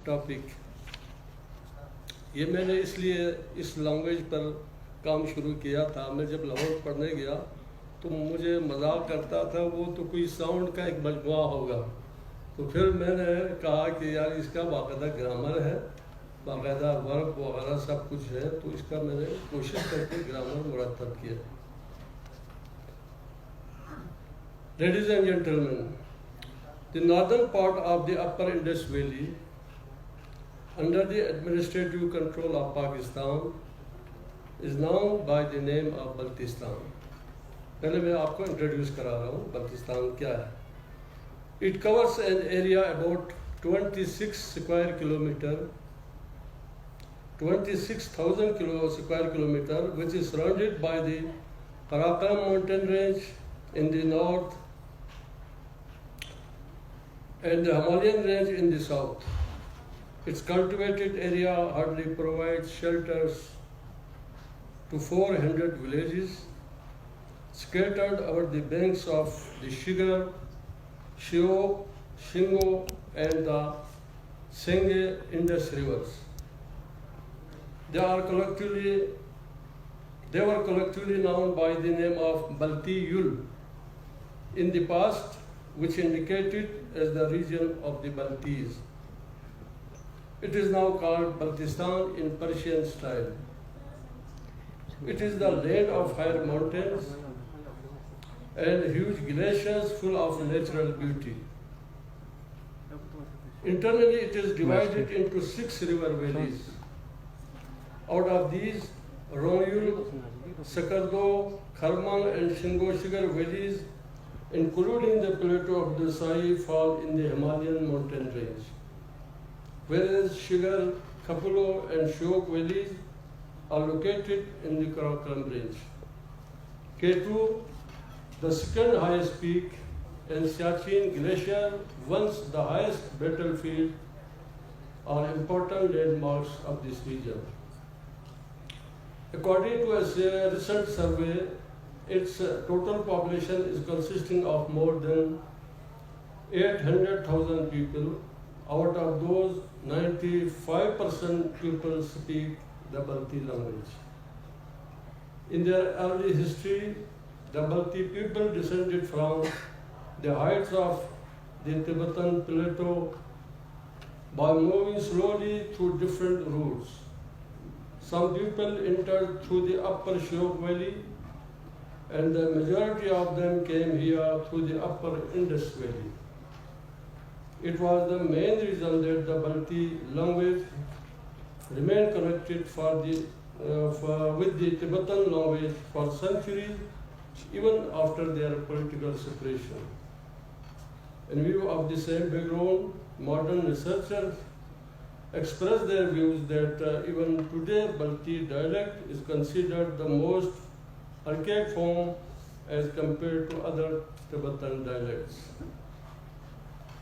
Topic. ये मैंने इसलिए इस लैंग्वेज पर काम शुरू किया था। मैं जब लाहौर पढ़ने गया तो मुझे मजाक करता था वो तो कोई साउंड का एक मजमुआ होगा। तो फिर मैंने कहा कि यार इसका बाकायदा ग्रामर है, बाकायदा वर्ब वगैरह सब कुछ है, तो इसका मैंने कोशिश करके ग्रामर मुरतब किया। Ladies and gentlemen, the northern part of the upper Indus Valley, under the administrative control of Pakistan, is known by the name of Baltistan. पहले मैं आपको इंट्रोड्यूस करा रहा हूँ बल्तिस्तान क्या है। It covers an area about 26 square kilometer, 26,000 square kilometer, which is surrounded by the Karakoram mountain range in the north and the Himalayan range in the south. Its cultivated area hardly provides shelters to 400 villages scattered over the banks of the Shigar, Shio, Shingo, and the Senge Indus rivers. They were collectively known by the name of Balti Yul in the past, which indicated as the region of the Baltis. It is now called Baltistan in Persian style. It is the land of higher mountains and huge glaciers full of natural beauty. Internally, it is divided into 6 river valleys. Out of these, Ronyul, Sakardo, Kharman, and Shingo Shigar valleys, including the plateau of the Sai, fall in the Himalayan mountain range, whereas Shigar, Kapulo, and Shiok valleys are located in the Karakoram range. Ketu, the second highest peak, and Siachen Glacier, once the highest battlefield, are important landmarks of this region. According to a recent survey, its total population is consisting of more than 800,000 people. Out of those, 95% people speak the Balti language. In their early history, the Balti people descended from the heights of the Tibetan plateau by moving slowly through different routes. Some people entered through the upper Shiok Valley, and the majority of them came here through the upper Indus Valley. It was the main reason that the Balti language remained connected with the Tibetan language for centuries, even after their political separation. In view of the same background, modern researchers express their views that even today Balti dialect is considered the most archaic form as compared to other Tibetan dialects.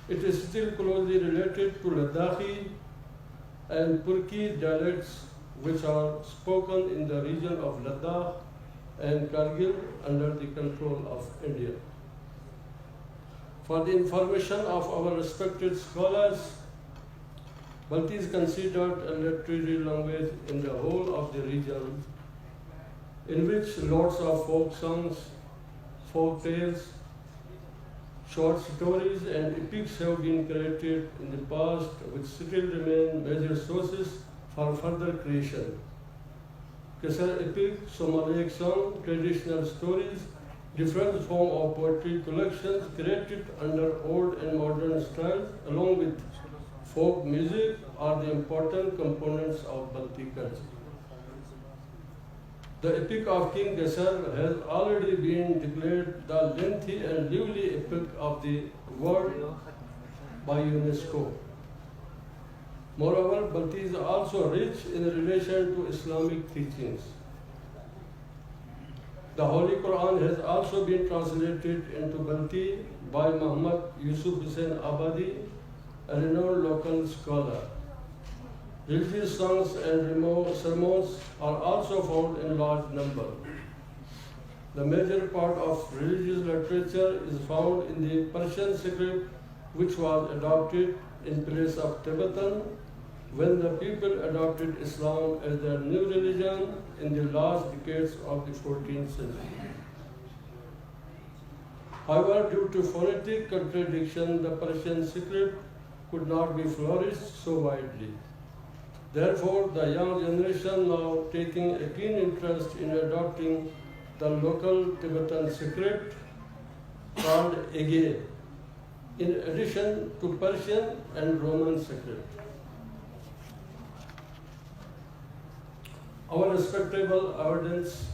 It is still closely related to Ladakhi and Purki dialects, which are spoken in the region of Ladakh and Kargil under the control of India. For the information of our respected scholars, Balti is considered a literary language in the whole of the region, in which lots of folk songs, folk tales, short stories, and epics have been created in the past, which still remain major sources for further creation. Kesar epic, Somalic song, traditional stories, different form of poetry collections created under old and modern styles, along with folk music, are the important components of Balti culture. The epic of King Gesar has already been declared the lengthy and lively epic of the world by UNESCO. Moreover, Balti is also rich in relation to Islamic teachings. The Holy Quran has also been translated into Balti by Muhammad Yusuf Hussain Abadi, a renowned local scholar. Religious songs and sermons are also found in large number. The major part of religious literature is found in the Persian script, which was adopted in place of Tibetan when the people adopted Islam as their new religion in the last decades of the 14th century. However, due to phonetic contradiction, the Persian script could not be flourished so widely. Therefore, the young generation now taking a keen interest in adopting the local Tibetan script called Ege, in addition to Persian and Roman script. Our respectable audience,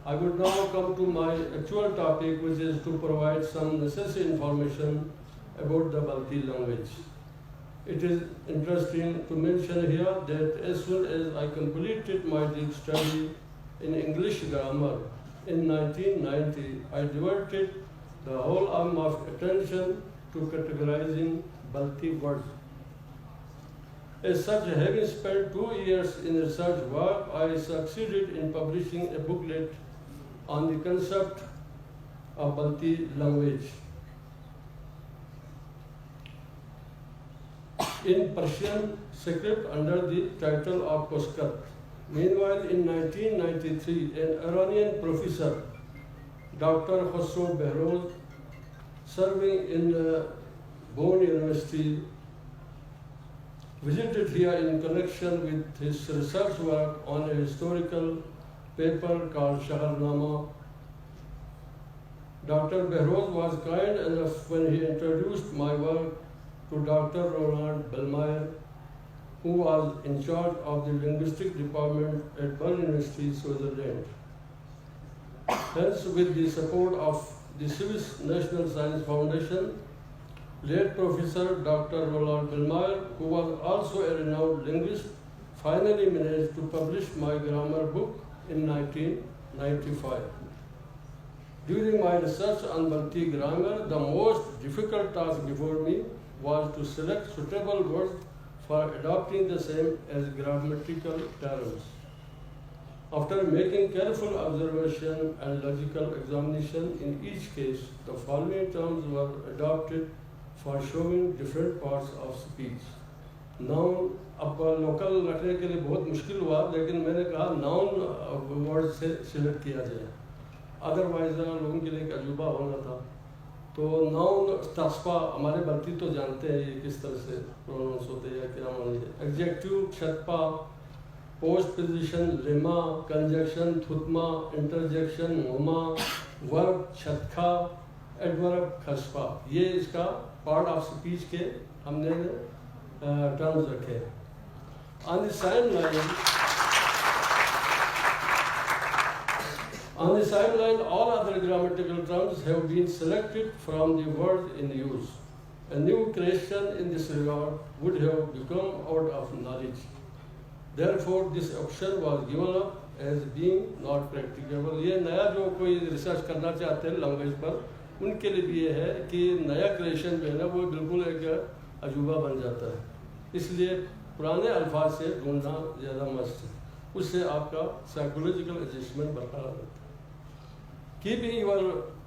I would now come to my actual topic, which is to provide some necessary information about the Balti language. It is interesting to mention here that as soon as I completed my deep study in English grammar in 1990, I devoted the whole arm of attention to categorizing Balti words. As such, having spent 2 years in research work, I succeeded in publishing a booklet on the concept of Balti language in Persian script under the title of Koskar. Meanwhile, in 1993, an Iranian professor, Dr. Hassan Behrouz, serving in Bonn University, visited here in connection with his research work on a historical paper called Shaharnama. Dr. Behrouz was kind enough when he introduced my work to Dr. Roland Bellmeyer, who was in charge of the linguistic department at Bonn University, Switzerland. Hence, with the support of the Swiss National Science Foundation, late Professor Dr. Roland Bellmeyer, who was also a renowned linguist, finally managed to publish my grammar book in 1995. During my research on Balti grammar, the most difficult task before me was to select suitable words for adopting the same as grammatical terms. After making careful observation and logical examination in each case, the following terms were adopted for showing different parts of speech. Noun, अब local रखने के लिए बहुत मुश्किल हुआ, लेकिन मैंने कहा नाउन वर्ड से सिलेक्ट किया जाए, अदरवाइज लोगों के लिए एक अजूबा होना था. तो नाउन तस्पा हमारे बल्ती तो जानते हैं ये किस तरह से प्रोनाउंस होते हैं, क्या मानिए. एग्जेक्टिव छतपा, पोस्ट पोजिशन लेमा, कंजक्शन थुतमा, इंटरजेक्शन हुमा, वर्ब छतखा, एडवर्ब खसपा. ये इसका पार्ट ऑफ स्पीच के हमने टर्म्स रखे हैं. On the sideline, all other grammatical terms have been selected from the words in use. A new creation in this regard would have become out of knowledge. Therefore, this option was given up as being not practicable. ये नया जो कोई research करना चाहते हैं language पर, उनके लिए भी ये है कि नया क्रिएशन जो है ना वो बिल्कुल एक अजूबा बन जाता है. इसलिए पुराने अल्फाज से ढूंढना ज़्यादा मस्त है, उससे आपका साइकोलॉजिकल एडजस्टमेंट बरकरार रहता है. Keeping your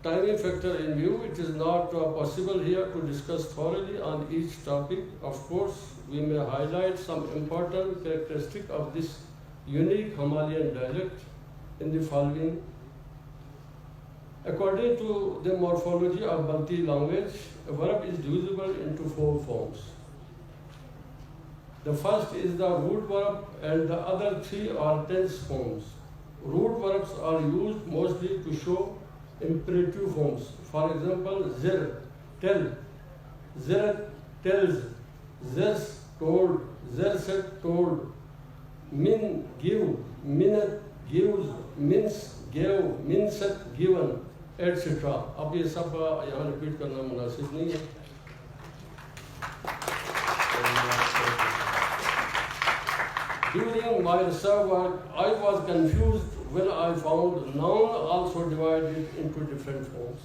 timing factor in view, it is not possible here to discuss thoroughly on each topic. Of course, we may highlight some important characteristics of this unique Himalayan dialect in the following. According to the morphology of Balti language, a verb is divisible into 4 forms. The first is the root verb and the other 3 are tense forms. Root verbs are used mostly to show imperative forms. For example, zir, tell, zir, tells, zirs, told, zirset, told, min, give, minat, gives, mins, gave, minset, given, etc. अब ये सब यहाँ repeat करना मुनासिब नहीं है. During my research work, I was confused when I found noun also divided into different forms,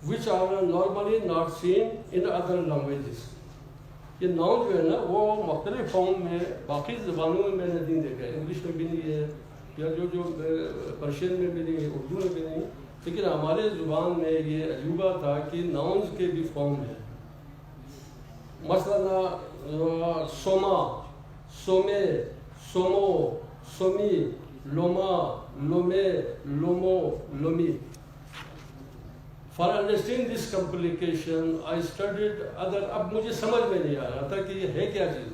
which are normally not seen in other languages. ये noun जो है ना वो मुख्तलिफ फॉर्म में बाकी ज़बानों में मैंने नहीं देखा है. इंग्लिश में भी नहीं है, या जो पर्शियन में भी नहीं है, उर्दू में भी नहीं, लेकिन हमारे ज़ुबान में ये अजूबा था कि नाउन्स के भी फॉर्म है. मसलन सोमा, सोमे, सोमो, सोमी, लोमा, लोमे, लोमो, लोमी. For understanding this complication, I studied other. अब मुझे समझ में नहीं आ रहा था कि ये है क्या चीज़.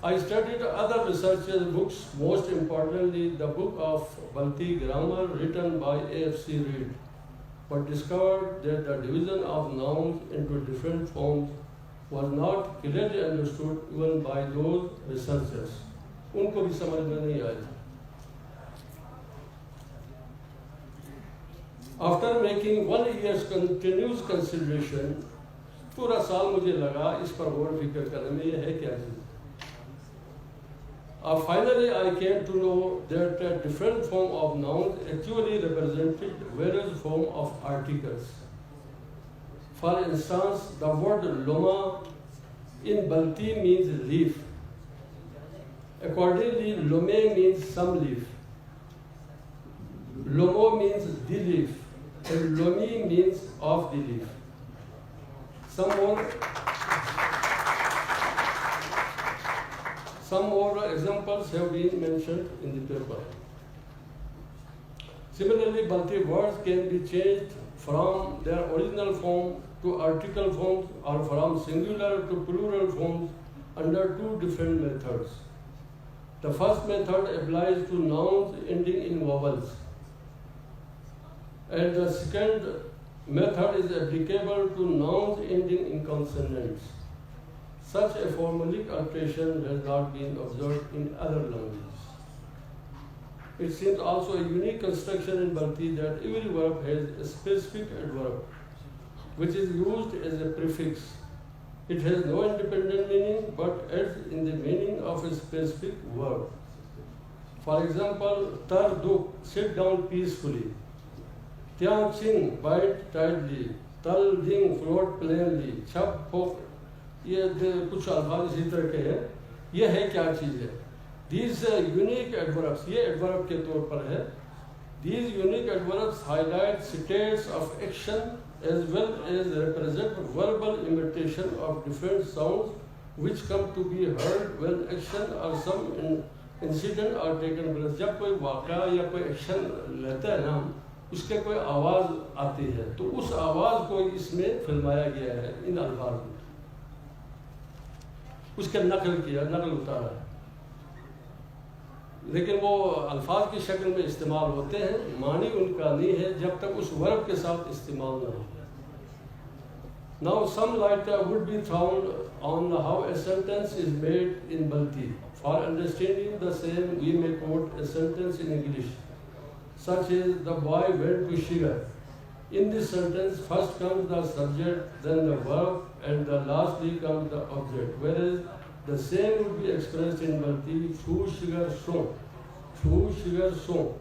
I studied other researchers' books, most importantly the book of Balti grammar written by A.F.C. Reed, but discovered that the division of nouns into different forms was not clearly understood even by those researchers. उनको भी समझ में नहीं आया. After making 1 year's continuous consideration, पूरा साल मुझे लगा इस पर गौर फिक्र करने में ये है क्या चीज़. Finally, I came to know that a different form of nouns actually represented various forms of articles. For instance, the word loma in Balti means leaf. Accordingly, lome means some leaf. Lomo means the leaf. And lomi means of the leaf. Some more examples have been mentioned in the paper. Similarly, Balti words can be changed from their original form to article forms or from singular to plural forms under 2 different methods. The first method applies to nouns ending in vowels, and the second method is applicable to nouns ending in consonants. Such a formalic alteration has not been observed in other languages. It seems also a unique construction in Balti that every verb has a specific adverb, which is used as a prefix. It has no independent meaning, but adds in the meaning of a specific verb. For example, tar duk, sit down peacefully. Tiang ching, bite tightly. Tal ding, float plainly. Chap pok, ये कुछ अल्फाज इसी तरह के हैं. ये है क्या चीज़ है. These unique adverbs, ये adverb के तौर पर है. These unique adverbs highlight states of action as well as represent verbal imitation of different sounds which come to be heard when action or some incident are taken place. जब कोई वाक़या या कोई एक्शन लेता है ना, उसके कोई आवाज़ आती है, तो उस आवाज़ को इसमें फिल्माया गया है इन अल्फाज में. उसके नकल उतारा है, लेकिन वो अल्फाज की शक्ल में इस्तेमाल होते हैं. मानी उनका नहीं है जब तक उस वर्ब के साथ इस्तेमाल न हो. Now some light would be thrown on how a sentence is made in Balti. For understanding the same, we may quote a sentence in English, such as the boy went to Shigar. In this sentence, first comes the subject, then the verb, and lastly comes the object. Whereas the same would be expressed in Balti, Fu Shigar So. Fu Shigar So.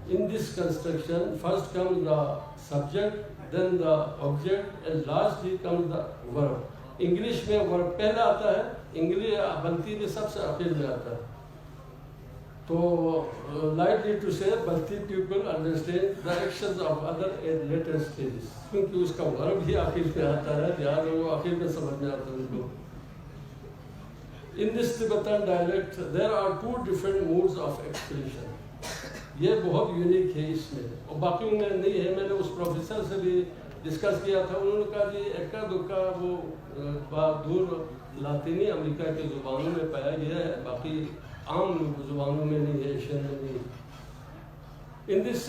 In this construction, first comes the subject, then the object, and lastly comes the verb. English में verb पहले आता है, Balti में सबसे आखिर में आता है. तो likely to say Balti people understand the actions of other at later stages, क्योंकि उसका verb ही आखिर में आता है, ध्यान वो आखिर में समझ में आता है उनको. In this Tibetan dialect, there are 2 different modes of expression. ये बहुत यूनिक है इसमें, और बाकी में नहीं है. मैंने उस प्रोफेसर से भी डिस्कस किया था. उन्होंने कहा जी एक्का दुक्का वो दूर लातीनी अमेरिका के ज़ुबानों में पाया गया है, बाकी आम ज़ुबानों में नहीं है, एशियन में नहीं. In this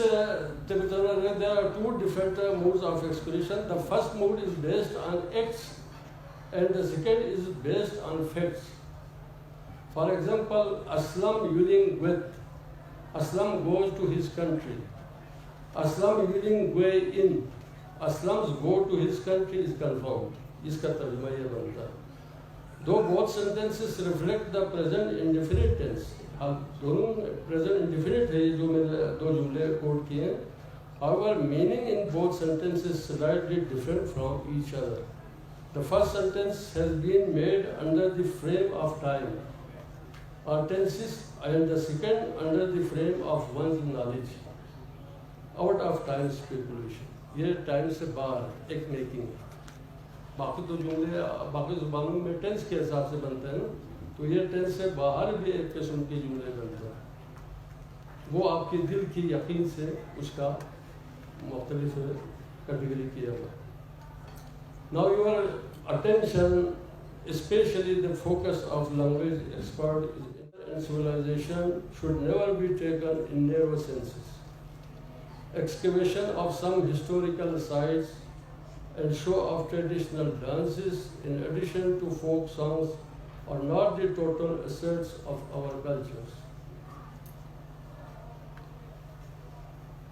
Tibetan, there are 2 different modes of expression. The first mode is based on acts, and the second is based on facts. For example, Aslam yielding with, Aslam goes to his country. Aslam yielding way in, Aslam's go to his country is confirmed. इसका तर्जुमा ये बनता है. Though both sentences reflect the present indefinite tense, दोनों present indefinite है जो मैंने 2 जुमले कोट किए हैं. However, meaning in both sentences is slightly different from each other. The first sentence has been made under the frame of time or tenses, and the second under the frame of one's knowledge, out of time speculation. ये time से बाहर एक making. बाकी तो जुमले बाकी ज़ुबानों में tense के हिसाब से बनते हैं ना, तो ये टेंस से बाहर भी एक किस्म के जुमले बनते हैं, वो आपके दिल की यकीन से उसका मुख्तलिफ कैटेगरी किया हुआ है. Now your attention, especially the focus of language expert in civilization, should never be taken in narrow senses. Excavation of some historical sites and show of traditional dances in addition to folk songs are not the total assets of our cultures.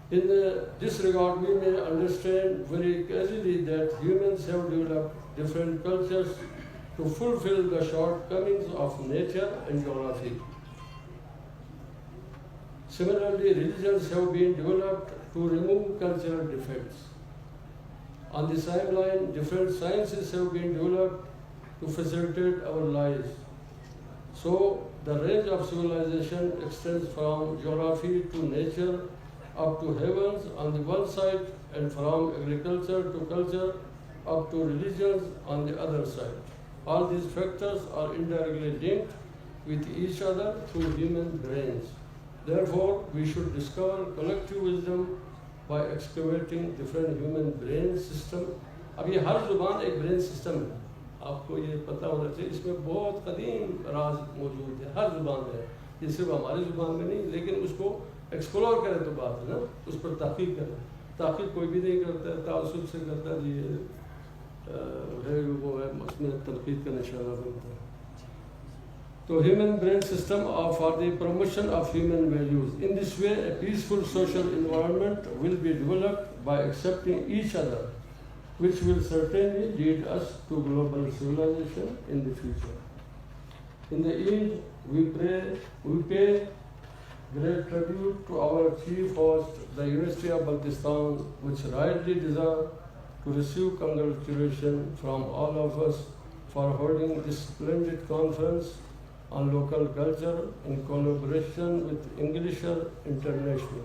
In this regard, we may understand very casually that humans have developed different cultures to fulfill the shortcomings of nature and geography. Similarly, religions have been developed to remove cultural defects. On the same line, different sciences have been developed to facilitate our lives. So, the range of civilization extends from geography to nature up to heavens on the one side, and from agriculture to culture up to religions on the other side. All these factors are indirectly linked with each other through human brains. Therefore, we should discover collective wisdom by excavating different human brain system. अब ये हर जुबान एक brain system है, आपको ये पता होना चाहिए. इसमें बहुत कदीम राज मौजूद है हर जुबान में, ये सिर्फ हमारी जुबान में नहीं, लेकिन उसको एक्सप्लोर करें तो बात है ना, उस पर तहकीक करें. तहकीक कोई भी नहीं करता है, तासुब से करता है, ये वो है, उसमें तनकीद का निशाना बनता है. तो human brain system for the promotion of human values. In this way a peaceful social environment will be developed by accepting each other, which will certainly lead us to global civilization in the future. In the end, we pay great tribute to our chief host, the University of Baltistan, which rightly deserve to receive congratulations from all of us for holding this splendid conference on local culture in collaboration with Englisher International.